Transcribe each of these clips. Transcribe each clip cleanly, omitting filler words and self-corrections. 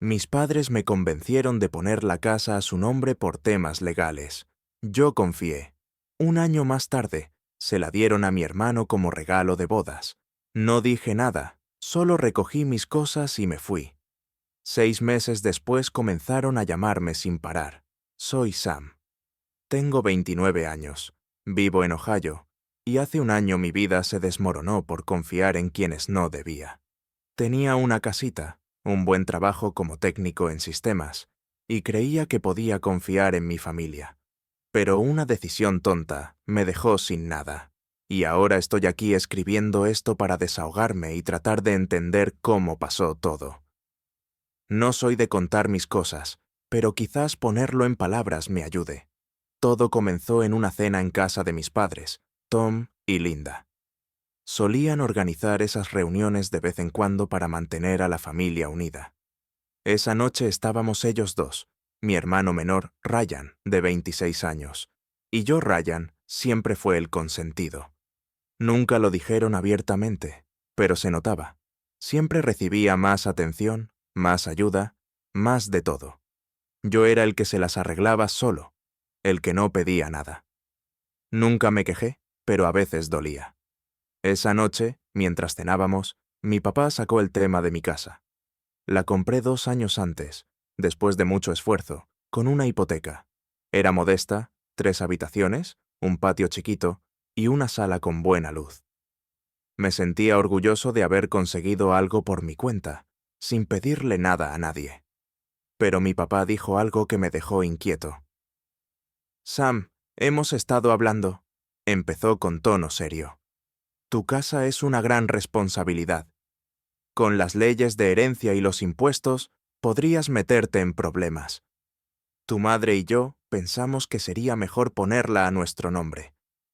Mis padres me convencieron de poner la casa a su nombre por temas legales. Yo confié. Un año más tarde, se la dieron a mi hermano como regalo de bodas. No dije nada, solo recogí mis cosas y me fui. 6 meses después comenzaron a llamarme sin parar. Soy Sam. Tengo 29 años. Vivo en Ohio. Y hace un año mi vida se desmoronó por confiar en quienes no debía. Tenía una casita, un buen trabajo como técnico en sistemas, y creía que podía confiar en mi familia. Pero una decisión tonta me dejó sin nada. Y ahora estoy aquí escribiendo esto para desahogarme y tratar de entender cómo pasó todo. No soy de contar mis cosas, pero quizás ponerlo en palabras me ayude. Todo comenzó en una cena en casa de mis padres, Tom y Linda. Solían organizar esas reuniones de vez en cuando para mantener a la familia unida. Esa noche estábamos ellos dos, mi hermano menor, Ryan, de 26 años, y yo, Ryan, siempre fue el consentido. Nunca lo dijeron abiertamente, pero se notaba. Siempre recibía más atención, más ayuda, más de todo. Yo era el que se las arreglaba solo, el que no pedía nada. Nunca me quejé, pero a veces dolía. Esa noche, mientras cenábamos, mi papá sacó el tema de mi casa. La compré 2 años antes, después de mucho esfuerzo, con una hipoteca. Era modesta, 3 habitaciones, un patio chiquito y una sala con buena luz. Me sentía orgulloso de haber conseguido algo por mi cuenta, sin pedirle nada a nadie. Pero mi papá dijo algo que me dejó inquieto. «Sam, hemos estado hablando», empezó con tono serio. «Tu casa es una gran responsabilidad. Con las leyes de herencia y los impuestos, podrías meterte en problemas. Tu madre y yo pensamos que sería mejor ponerla a nuestro nombre.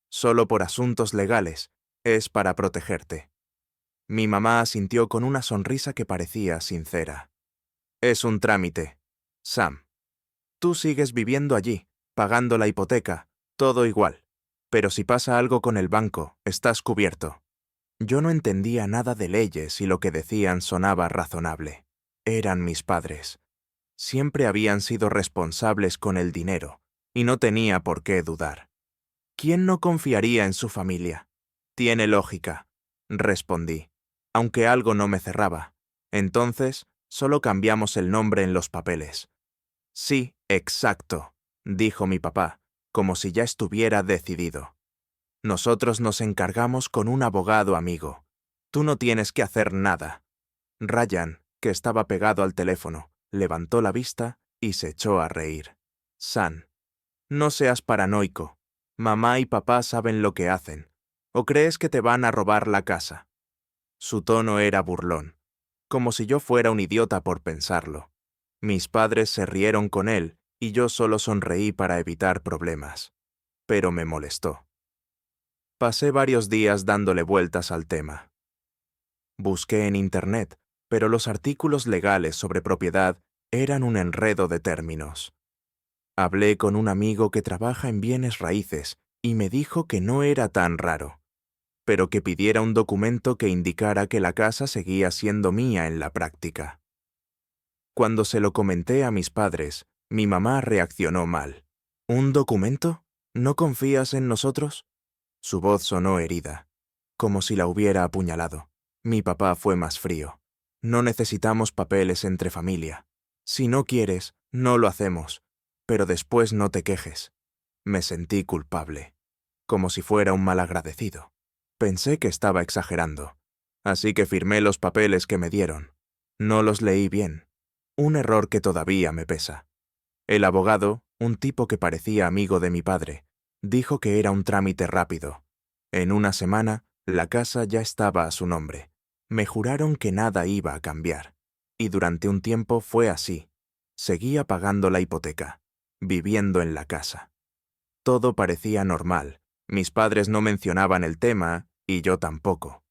Solo por asuntos legales, es para protegerte». Mi mamá asintió con una sonrisa que parecía sincera. «Es un trámite, Sam. Tú sigues viviendo allí, pagando la hipoteca, todo igual. Pero si pasa algo con el banco, estás cubierto». Yo no entendía nada de leyes y lo que decían sonaba razonable. Eran mis padres. Siempre habían sido responsables con el dinero, y no tenía por qué dudar. ¿Quién no confiaría en su familia? Tiene lógica, respondí, aunque algo no me cerraba. Entonces, solo cambiamos el nombre en los papeles. Sí, exacto, dijo mi papá, como si ya estuviera decidido. Nosotros nos encargamos con un abogado amigo. Tú no tienes que hacer nada. Ryan, que estaba pegado al teléfono, levantó la vista y se echó a reír. Sam, no seas paranoico. Mamá y papá saben lo que hacen. ¿O crees que te van a robar la casa? Su tono era burlón, como si yo fuera un idiota por pensarlo. Mis padres se rieron con él y yo solo sonreí para evitar problemas. Pero me molestó. Pasé varios días dándole vueltas al tema. Busqué en Internet, pero los artículos legales sobre propiedad eran un enredo de términos. Hablé con un amigo que trabaja en bienes raíces y me dijo que no era tan raro, pero que pidiera un documento que indicara que la casa seguía siendo mía en la práctica. Cuando se lo comenté a mis padres, mi mamá reaccionó mal. ¿Un documento? ¿No confías en nosotros? Su voz sonó herida, como si la hubiera apuñalado. Mi papá fue más frío. No necesitamos papeles entre familia. Si no quieres, no lo hacemos, pero después no te quejes. Me sentí culpable, como si fuera un malagradecido. Pensé que estaba exagerando, así que firmé los papeles que me dieron. No los leí bien, un error que todavía me pesa. El abogado, un tipo que parecía amigo de mi padre, dijo que era un trámite rápido. En una semana, la casa ya estaba a su nombre. Me juraron que nada iba a cambiar. Y durante un tiempo fue así. Seguía pagando la hipoteca, viviendo en la casa. Todo parecía normal. Mis padres no mencionaban el tema, y yo tampoco.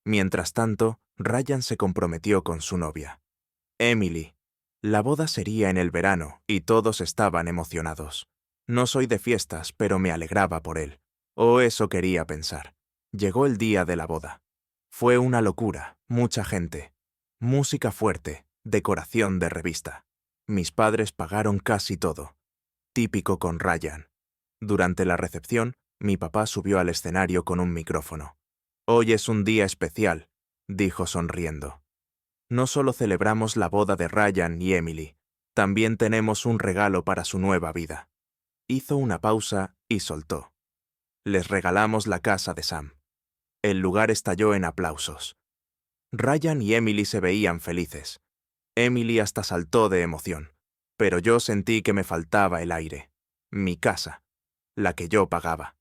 Mientras tanto, Ryan se comprometió con su novia, Emily. La boda sería en el verano, y todos estaban emocionados. No soy de fiestas, pero me alegraba por él. O eso quería pensar. Llegó el día de la boda. Fue una locura, mucha gente. Música fuerte, decoración de revista. Mis padres pagaron casi todo. Típico con Ryan. Durante la recepción, mi papá subió al escenario con un micrófono. «Hoy es un día especial», dijo sonriendo. «No solo celebramos la boda de Ryan y Emily, también tenemos un regalo para su nueva vida». Hizo una pausa y soltó. «Les regalamos la casa de Sam». El lugar estalló en aplausos. Ryan y Emily se veían felices. Emily hasta saltó de emoción, pero yo sentí que me faltaba el aire. Mi casa, la que yo pagaba.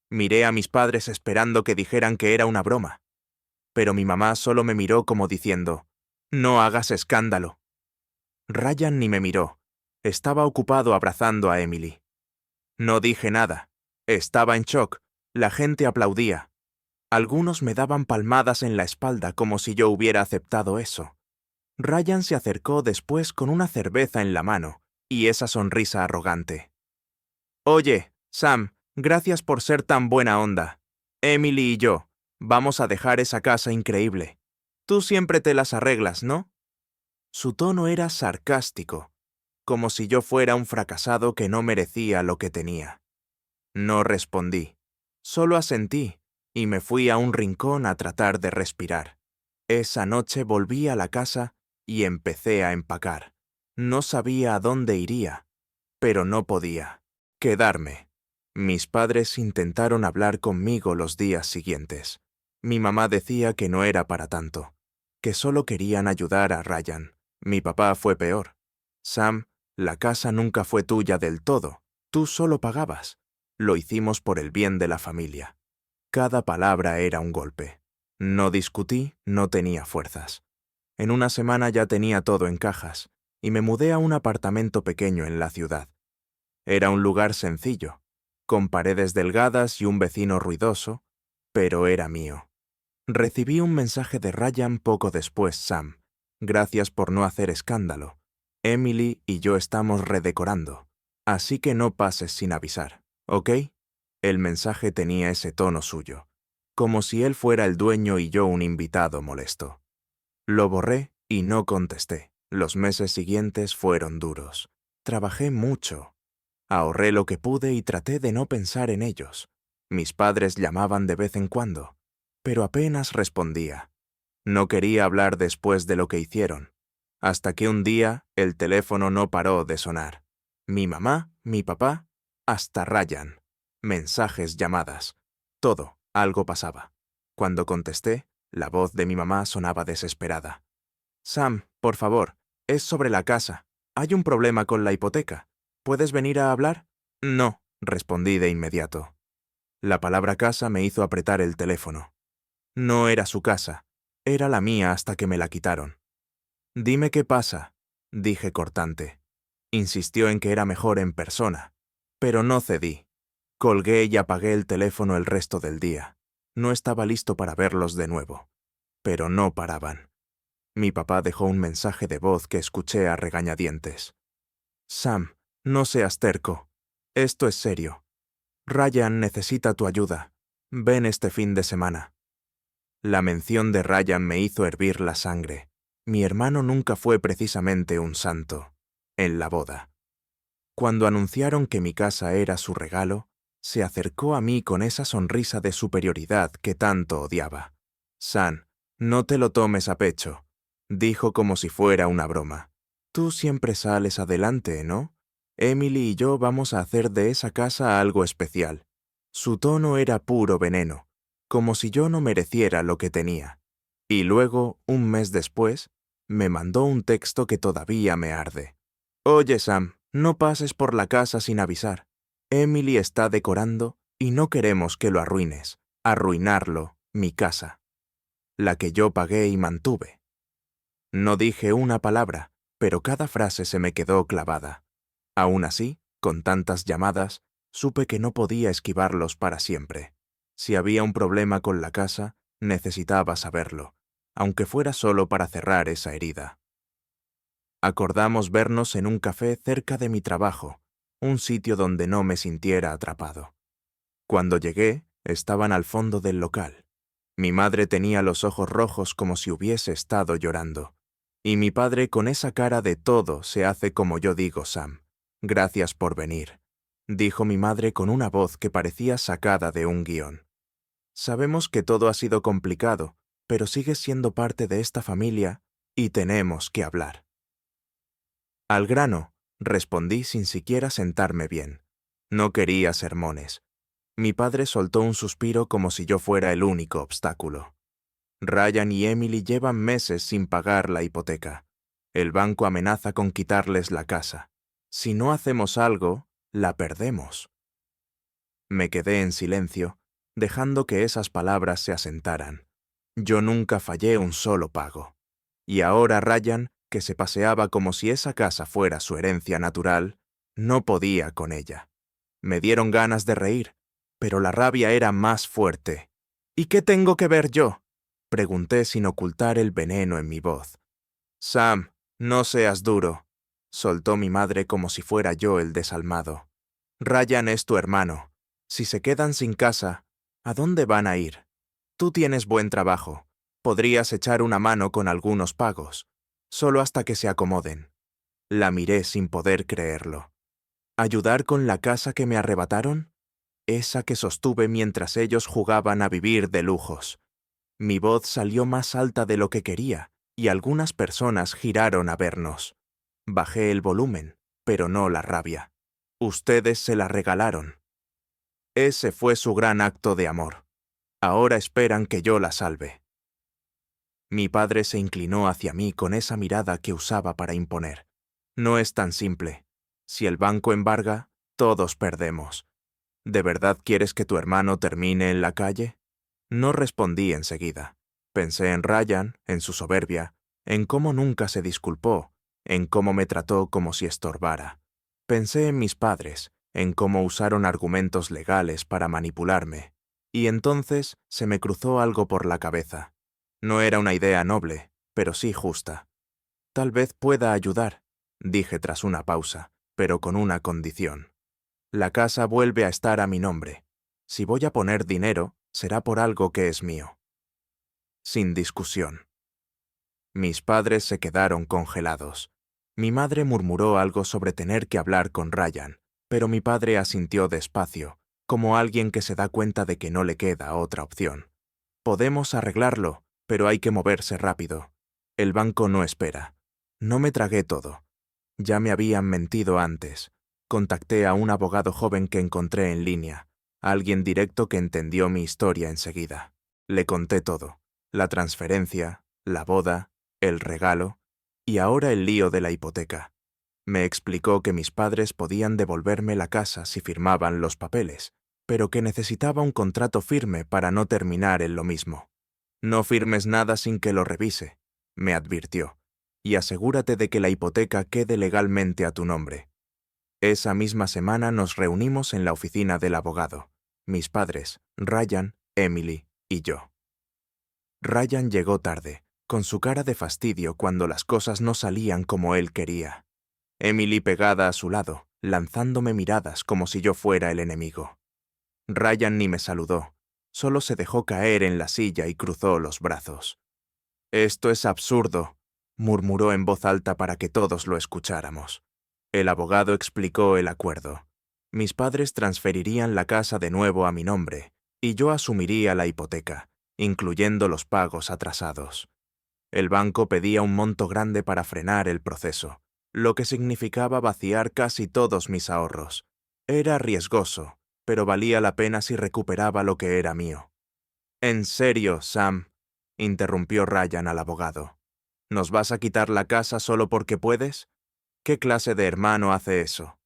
Miré a mis padres esperando que dijeran que era una broma, pero mi mamá solo me miró como diciendo, «No hagas escándalo». Ryan ni me miró. Estaba ocupado abrazando a Emily. No dije nada. Estaba en shock. La gente aplaudía. Algunos me daban palmadas en la espalda como si yo hubiera aceptado eso. Ryan se acercó después con una cerveza en la mano y esa sonrisa arrogante. «Oye, Sam, gracias por ser tan buena onda. Emily y yo, vamos a dejar esa casa increíble. Tú siempre te las arreglas, ¿no?» Su tono era sarcástico, como si yo fuera un fracasado que no merecía lo que tenía. No respondí, solo asentí y me fui a un rincón a tratar de respirar. Esa noche volví a la casa y empecé a empacar. No sabía a dónde iría, pero no podía quedarme. Mis padres intentaron hablar conmigo los días siguientes. Mi mamá decía que no era para tanto, que solo querían ayudar a Ryan. Mi papá fue peor. «Sam, la casa nunca fue tuya del todo. Tú solo pagabas. Lo hicimos por el bien de la familia». Cada palabra era un golpe. No discutí, no tenía fuerzas. En una semana ya tenía todo en cajas y me mudé a un apartamento pequeño en la ciudad. Era un lugar sencillo, con paredes delgadas y un vecino ruidoso, pero era mío. Recibí un mensaje de Ryan poco después, Sam. «Gracias por no hacer escándalo. Emily y yo estamos redecorando, así que no pases sin avisar, ¿ok?» El mensaje tenía ese tono suyo, como si él fuera el dueño y yo un invitado molesto. Lo borré y no contesté. Los meses siguientes fueron duros. Trabajé mucho. Ahorré lo que pude y traté de no pensar en ellos. Mis padres llamaban de vez en cuando, pero apenas respondía. No quería hablar después de lo que hicieron, hasta que un día el teléfono no paró de sonar. Mi mamá, mi papá, hasta Ryan. Mensajes, llamadas. Todo, algo pasaba. Cuando contesté, la voz de mi mamá sonaba desesperada. «Sam, por favor, es sobre la casa. Hay un problema con la hipoteca. ¿Puedes venir a hablar?» «No», respondí de inmediato. La palabra casa me hizo apretar el teléfono. No era su casa, era la mía hasta que me la quitaron. «Dime qué pasa», dije cortante. Insistió en que era mejor en persona, pero no cedí. Colgué y apagué el teléfono el resto del día. No estaba listo para verlos de nuevo, pero no paraban. Mi papá dejó un mensaje de voz que escuché a regañadientes. «Sam, no seas terco. Esto es serio. Ryan necesita tu ayuda. Ven este fin de semana». La mención de Ryan me hizo hervir la sangre. Mi hermano nunca fue precisamente un santo. En la boda. Cuando anunciaron que mi casa era su regalo, se acercó a mí con esa sonrisa de superioridad que tanto odiaba. «Sam, no te lo tomes a pecho», dijo como si fuera una broma. «Tú siempre sales adelante, ¿no? Emily y yo vamos a hacer de esa casa algo especial». Su tono era puro veneno, como si yo no mereciera lo que tenía. Y luego, un mes después, me mandó un texto que todavía me arde. «Oye, Sam, no pases por la casa sin avisar. Emily está decorando y no queremos que lo arruines. Arruinarlo, mi casa. La que yo pagué y mantuve». No dije una palabra, pero cada frase se me quedó clavada. Aún así, con tantas llamadas, supe que no podía esquivarlos para siempre. Si había un problema con la casa, necesitaba saberlo, aunque fuera solo para cerrar esa herida. Acordamos vernos en un café cerca de mi trabajo, un sitio donde no me sintiera atrapado. Cuando llegué, estaban al fondo del local. Mi madre tenía los ojos rojos como si hubiese estado llorando. Y mi padre con esa cara de todo se hace como yo digo, Sam. Gracias por venir, dijo mi madre con una voz que parecía sacada de un guión. Sabemos que todo ha sido complicado, pero sigues siendo parte de esta familia y tenemos que hablar. Al grano, respondí sin siquiera sentarme bien. No quería sermones. Mi padre soltó un suspiro como si yo fuera el único obstáculo. Ryan y Emily llevan meses sin pagar la hipoteca. El banco amenaza con quitarles la casa. Si no hacemos algo, la perdemos. Me quedé en silencio, dejando que esas palabras se asentaran. Yo nunca fallé un solo pago. Y ahora Ryan, que se paseaba como si esa casa fuera su herencia natural, no podía con ella. Me dieron ganas de reír, pero la rabia era más fuerte. ¿Y qué tengo que ver yo?, pregunté sin ocultar el veneno en mi voz. Sam, no seas duro, soltó mi madre como si fuera yo el desalmado. Ryan es tu hermano. Si se quedan sin casa, ¿a dónde van a ir? Tú tienes buen trabajo. Podrías echar una mano con algunos pagos, solo hasta que se acomoden. La miré sin poder creerlo. ¿Ayudar con la casa que me arrebataron? Esa que sostuve mientras ellos jugaban a vivir de lujos. Mi voz salió más alta de lo que quería, y algunas personas giraron a vernos. Bajé el volumen, pero no la rabia. Ustedes se la regalaron. Ese fue su gran acto de amor. Ahora esperan que yo la salve. Mi padre se inclinó hacia mí con esa mirada que usaba para imponer. No es tan simple. Si el banco embarga, todos perdemos. ¿De verdad quieres que tu hermano termine en la calle? No respondí enseguida. Pensé en Ryan, en su soberbia, en cómo nunca se disculpó, en cómo me trató como si estorbara. Pensé en mis padres, en cómo usaron argumentos legales para manipularme. Y entonces se me cruzó algo por la cabeza. No era una idea noble, pero sí justa. Tal vez pueda ayudar, dije tras una pausa, pero con una condición. La casa vuelve a estar a mi nombre. Si voy a poner dinero, será por algo que es mío. Sin discusión. Mis padres se quedaron congelados. Mi madre murmuró algo sobre tener que hablar con Ryan, pero mi padre asintió despacio, como alguien que se da cuenta de que no le queda otra opción. Podemos arreglarlo, pero hay que moverse rápido. El banco no espera. No me tragué todo. Ya me habían mentido antes. Contacté a un abogado joven que encontré en línea, alguien directo que entendió mi historia enseguida. Le conté todo: la transferencia, la boda, el regalo y ahora el lío de la hipoteca. Me explicó que mis padres podían devolverme la casa si firmaban los papeles, pero que necesitaba un contrato firme para no terminar en lo mismo. No firmes nada sin que lo revise, me advirtió, y asegúrate de que la hipoteca quede legalmente a tu nombre. Esa misma semana nos reunimos en la oficina del abogado, mis padres, Ryan, Emily y yo. Ryan llegó tarde, con su cara de fastidio cuando las cosas no salían como él quería. Emily pegada a su lado, lanzándome miradas como si yo fuera el enemigo. Ryan ni me saludó, solo se dejó caer en la silla y cruzó los brazos. «Esto es absurdo», murmuró en voz alta para que todos lo escucháramos. El abogado explicó el acuerdo. Mis padres transferirían la casa de nuevo a mi nombre, y yo asumiría la hipoteca, incluyendo los pagos atrasados. El banco pedía un monto grande para frenar el proceso, lo que significaba vaciar casi todos mis ahorros. Era riesgoso, pero valía la pena si recuperaba lo que era mío. «En serio, Sam», interrumpió Ryan al abogado. «¿Nos vas a quitar la casa solo porque puedes? ¿Qué clase de hermano hace eso?»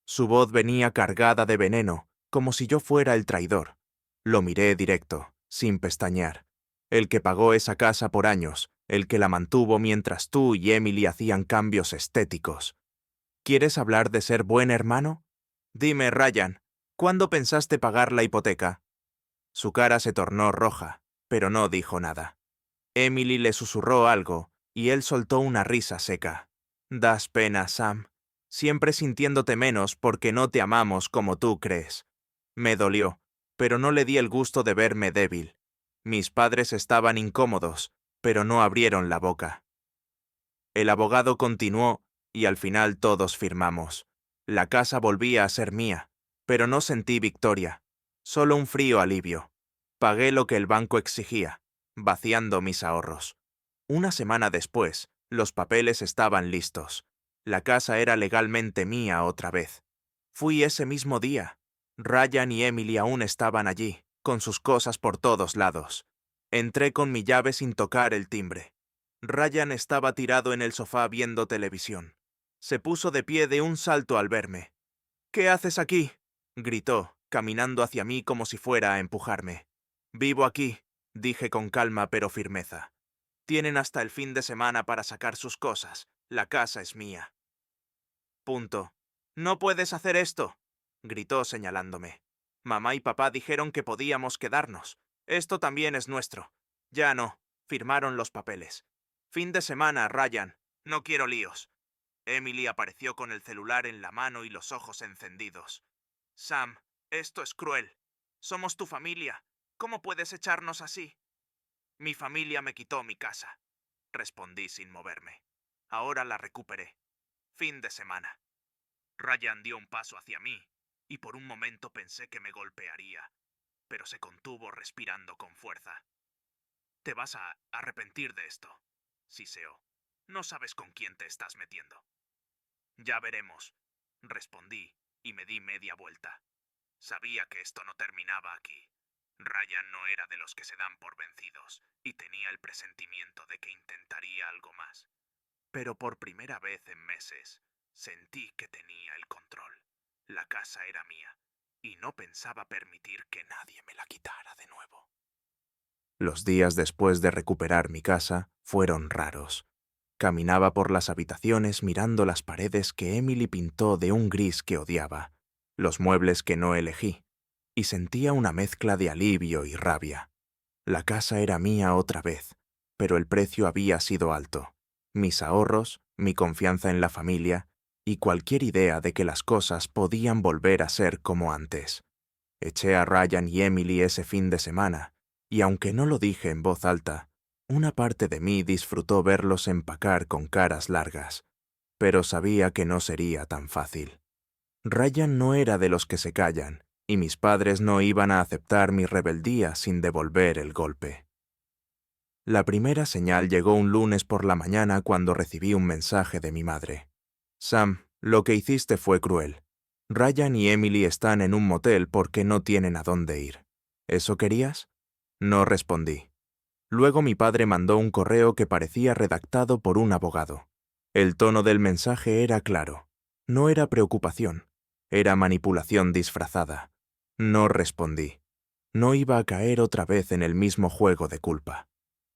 Su voz venía cargada de veneno, como si yo fuera el traidor. Lo miré directo, sin pestañear. El que pagó esa casa por años, el que la mantuvo mientras tú y Emily hacían cambios estéticos. ¿Quieres hablar de ser buen hermano? Dime, Ryan, ¿cuándo pensaste pagar la hipoteca? Su cara se tornó roja, pero no dijo nada. Emily le susurró algo, y él soltó una risa seca. Das pena, Sam. Siempre sintiéndote menos porque no te amamos como tú crees. Me dolió, pero no le di el gusto de verme débil. Mis padres estaban incómodos, pero no abrieron la boca. El abogado continuó y al final todos firmamos. La casa volvía a ser mía, pero no sentí victoria, solo un frío alivio. Pagué lo que el banco exigía, vaciando mis ahorros. Una semana después, los papeles estaban listos. La casa era legalmente mía otra vez. Fui ese mismo día. Ryan y Emily aún estaban allí, con sus cosas por todos lados. Entré con mi llave sin tocar el timbre. Ryan estaba tirado en el sofá viendo televisión. Se puso de pie de un salto al verme. «¿Qué haces aquí?», gritó, caminando hacia mí como si fuera a empujarme. «Vivo aquí», dije con calma pero firmeza. «Tienen hasta el fin de semana para sacar sus cosas. La casa es mía». Punto. «No puedes hacer esto», gritó señalándome. «Mamá y papá dijeron que podíamos quedarnos. Esto también es nuestro». «Ya no», firmaron los papeles. «Fin de semana, Ryan. No quiero líos». Emily apareció con el celular en la mano y los ojos encendidos. «Sam, esto es cruel. Somos tu familia. ¿Cómo puedes echarnos así?» «Mi familia me quitó mi casa», respondí sin moverme. «Ahora la recuperé. Fin de semana». Ryan dio un paso hacia mí, y por un momento pensé que me golpearía, pero se contuvo respirando con fuerza. «Te vas a arrepentir de esto», siseó. «No sabes con quién te estás metiendo». «Ya veremos», respondí, y me di media vuelta. Sabía que esto no terminaba aquí. Ryan no era de los que se dan por vencidos, y tenía el presentimiento de que intentaría algo más. Pero por primera vez en meses, sentí que tenía el control. La casa era mía, y no pensaba permitir que nadie me la quitara de nuevo. Los días después de recuperar mi casa fueron raros. Caminaba por las habitaciones mirando las paredes que Emily pintó de un gris que odiaba, los muebles que no elegí, y sentía una mezcla de alivio y rabia. La casa era mía otra vez, pero el precio había sido alto. Mis ahorros, mi confianza en la familia y cualquier idea de que las cosas podían volver a ser como antes. Eché a Ryan y Emily ese fin de semana, y aunque no lo dije en voz alta, una parte de mí disfrutó verlos empacar con caras largas, pero sabía que no sería tan fácil. Ryan no era de los que se callan, y mis padres no iban a aceptar mi rebeldía sin devolver el golpe. La primera señal llegó un lunes por la mañana cuando recibí un mensaje de mi madre. «Sam, lo que hiciste fue cruel. Ryan y Emily están en un motel porque no tienen a dónde ir. ¿Eso querías?». No respondí. Luego mi padre mandó un correo que parecía redactado por un abogado. El tono del mensaje era claro. No era preocupación. Era manipulación disfrazada. No respondí. No iba a caer otra vez en el mismo juego de culpa.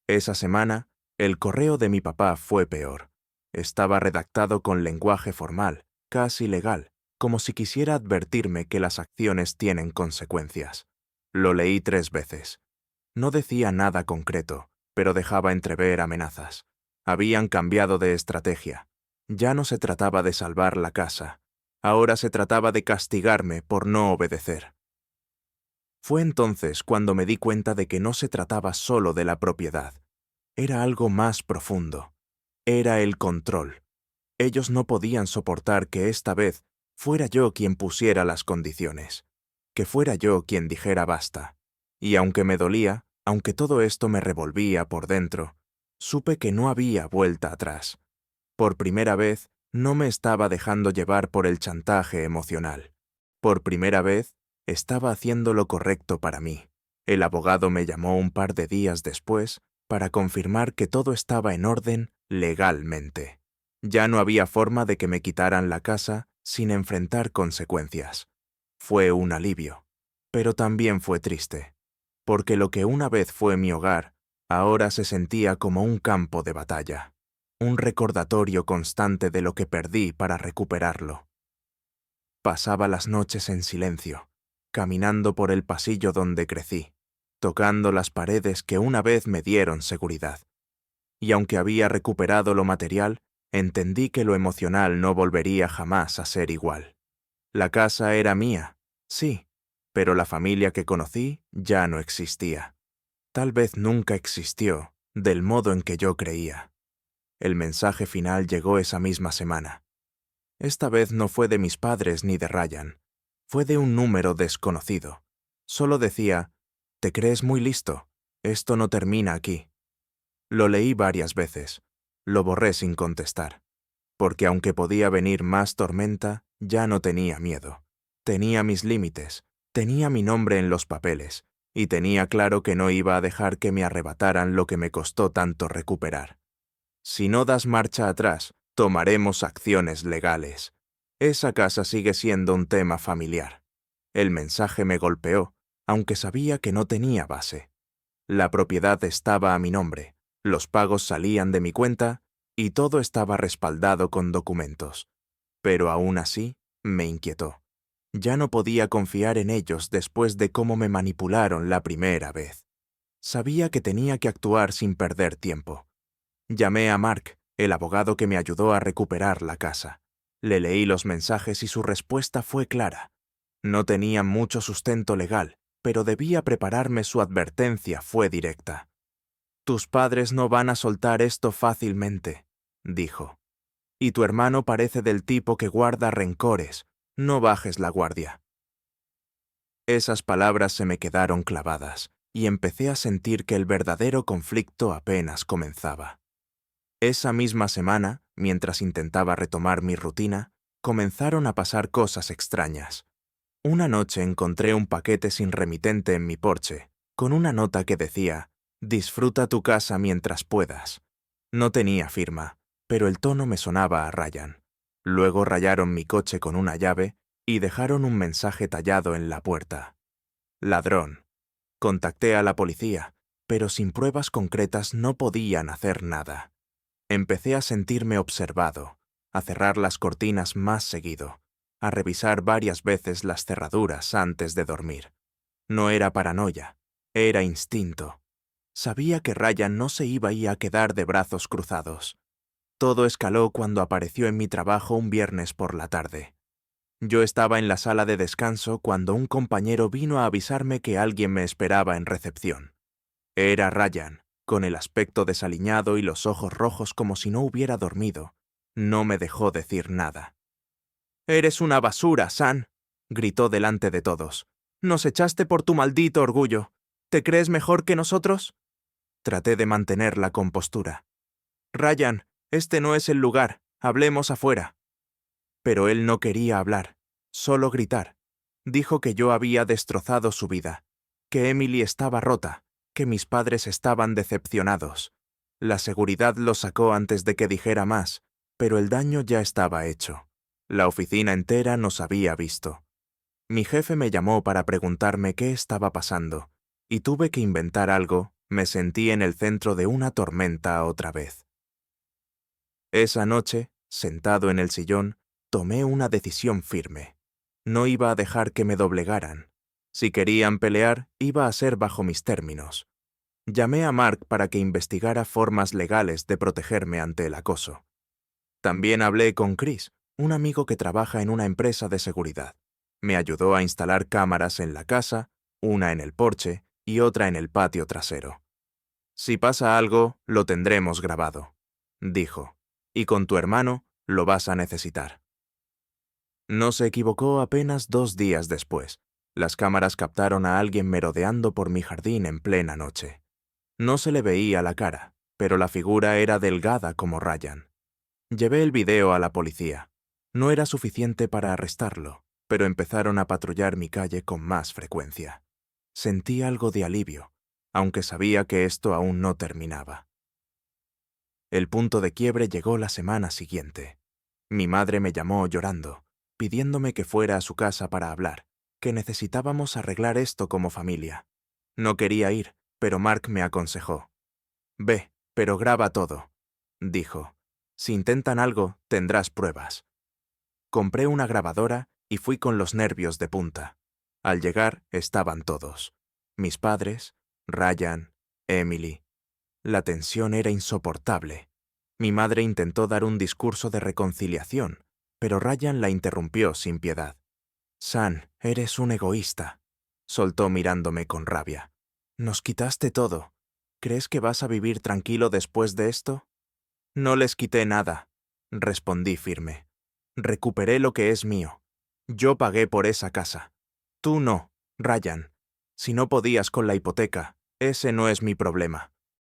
Esa semana, el correo de mi papá fue peor. Estaba redactado con lenguaje formal, casi legal, como si quisiera advertirme que las acciones tienen consecuencias. Lo leí 3 veces. No decía nada concreto, pero dejaba entrever amenazas. Habían cambiado de estrategia. Ya no se trataba de salvar la casa. Ahora se trataba de castigarme por no obedecer. Fue entonces cuando me di cuenta de que no se trataba solo de la propiedad. Era algo más profundo. Era el control. Ellos no podían soportar que esta vez fuera yo quien pusiera las condiciones, que fuera yo quien dijera basta. Y aunque me dolía, aunque todo esto me revolvía por dentro, supe que no había vuelta atrás. Por primera vez, no me estaba dejando llevar por el chantaje emocional. Por primera vez, estaba haciendo lo correcto para mí. El abogado me llamó un par de días después para confirmar que todo estaba en orden legalmente. Ya no había forma de que me quitaran la casa sin enfrentar consecuencias. Fue un alivio, pero también fue triste, porque lo que una vez fue mi hogar, ahora se sentía como un campo de batalla, un recordatorio constante de lo que perdí para recuperarlo. Pasaba las noches en silencio, caminando por el pasillo donde crecí, tocando las paredes que una vez me dieron seguridad. Y aunque había recuperado lo material, entendí que lo emocional no volvería jamás a ser igual. La casa era mía, sí, pero la familia que conocí ya no existía. Tal vez nunca existió, del modo en que yo creía. El mensaje final llegó esa misma semana. Esta vez no fue de mis padres ni de Ryan. Fue de un número desconocido. Solo decía, «Te crees muy listo. Esto no termina aquí». Lo leí varias veces. Lo borré sin contestar. Porque aunque podía venir más tormenta, ya no tenía miedo. Tenía mis límites, tenía mi nombre en los papeles, y tenía claro que no iba a dejar que me arrebataran lo que me costó tanto recuperar. Si no das marcha atrás, tomaremos acciones legales. Esa casa sigue siendo un tema familiar. El mensaje me golpeó, aunque sabía que no tenía base. La propiedad estaba a mi nombre, los pagos salían de mi cuenta y todo estaba respaldado con documentos. Pero aún así, me inquietó. Ya no podía confiar en ellos después de cómo me manipularon la primera vez. Sabía que tenía que actuar sin perder tiempo. Llamé a Mark, el abogado que me ayudó a recuperar la casa. Le leí los mensajes y su respuesta fue clara. No tenía mucho sustento legal, pero debía prepararme. Su advertencia fue directa. «Tus padres no van a soltar esto fácilmente», dijo. «Y tu hermano parece del tipo que guarda rencores. No bajes la guardia». Esas palabras se me quedaron clavadas, y empecé a sentir que el verdadero conflicto apenas comenzaba. Esa misma semana, mientras intentaba retomar mi rutina, comenzaron a pasar cosas extrañas. Una noche encontré un paquete sin remitente en mi porche, con una nota que decía, «Disfruta tu casa mientras puedas». No tenía firma, pero el tono me sonaba a Ryan. Luego rayaron mi coche con una llave y dejaron un mensaje tallado en la puerta. «Ladrón». Contacté a la policía, pero sin pruebas concretas no podían hacer nada. Empecé a sentirme observado, a cerrar las cortinas más seguido, a revisar varias veces las cerraduras antes de dormir. No era paranoia, era instinto. Sabía que Ryan no se iba a quedar de brazos cruzados. Todo escaló cuando apareció en mi trabajo un viernes por la tarde. Yo estaba en la sala de descanso cuando un compañero vino a avisarme que alguien me esperaba en recepción. Era Ryan, con el aspecto desaliñado y los ojos rojos como si no hubiera dormido. No me dejó decir nada. «Eres una basura, San», gritó delante de todos. «Nos echaste por tu maldito orgullo. ¿Te crees mejor que nosotros?» Traté de mantener la compostura. «Ryan, este no es el lugar. Hablemos afuera». Pero él no quería hablar, solo gritar. Dijo que yo había destrozado su vida, que Emily estaba rota, que mis padres estaban decepcionados. La seguridad lo sacó antes de que dijera más, pero el daño ya estaba hecho. La oficina entera nos había visto. Mi jefe me llamó para preguntarme qué estaba pasando, y tuve que inventar algo. Me sentí en el centro de una tormenta otra vez. Esa noche, sentado en el sillón, tomé una decisión firme. No iba a dejar que me doblegaran. Si querían pelear, iba a ser bajo mis términos. Llamé a Mark para que investigara formas legales de protegerme ante el acoso. También hablé con Chris, un amigo que trabaja en una empresa de seguridad. Me ayudó a instalar cámaras en la casa, una en el porche y otra en el patio trasero. «Si pasa algo, lo tendremos grabado», dijo. «Y con tu hermano, lo vas a necesitar». No se equivocó apenas 2 días después. Las cámaras captaron a alguien merodeando por mi jardín en plena noche. No se le veía la cara, pero la figura era delgada como Ryan. Llevé el video a la policía. No era suficiente para arrestarlo, pero empezaron a patrullar mi calle con más frecuencia. Sentí algo de alivio, aunque sabía que esto aún no terminaba. El punto de quiebre llegó la semana siguiente. Mi madre me llamó llorando, pidiéndome que fuera a su casa para hablar, que necesitábamos arreglar esto como familia. No quería ir, pero Mark me aconsejó. «Ve, pero graba todo», dijo. «Si intentan algo, tendrás pruebas». Compré una grabadora y fui con los nervios de punta. Al llegar estaban todos. Mis padres, Ryan, Emily. La tensión era insoportable. Mi madre intentó dar un discurso de reconciliación, pero Ryan la interrumpió sin piedad. «San, eres un egoísta», soltó mirándome con rabia. «Nos quitaste todo. ¿Crees que vas a vivir tranquilo después de esto?» No les quité nada, respondí firme. Recuperé lo que es mío. Yo pagué por esa casa. Tú no, Ryan. Si no podías con la hipoteca, ese no es mi problema.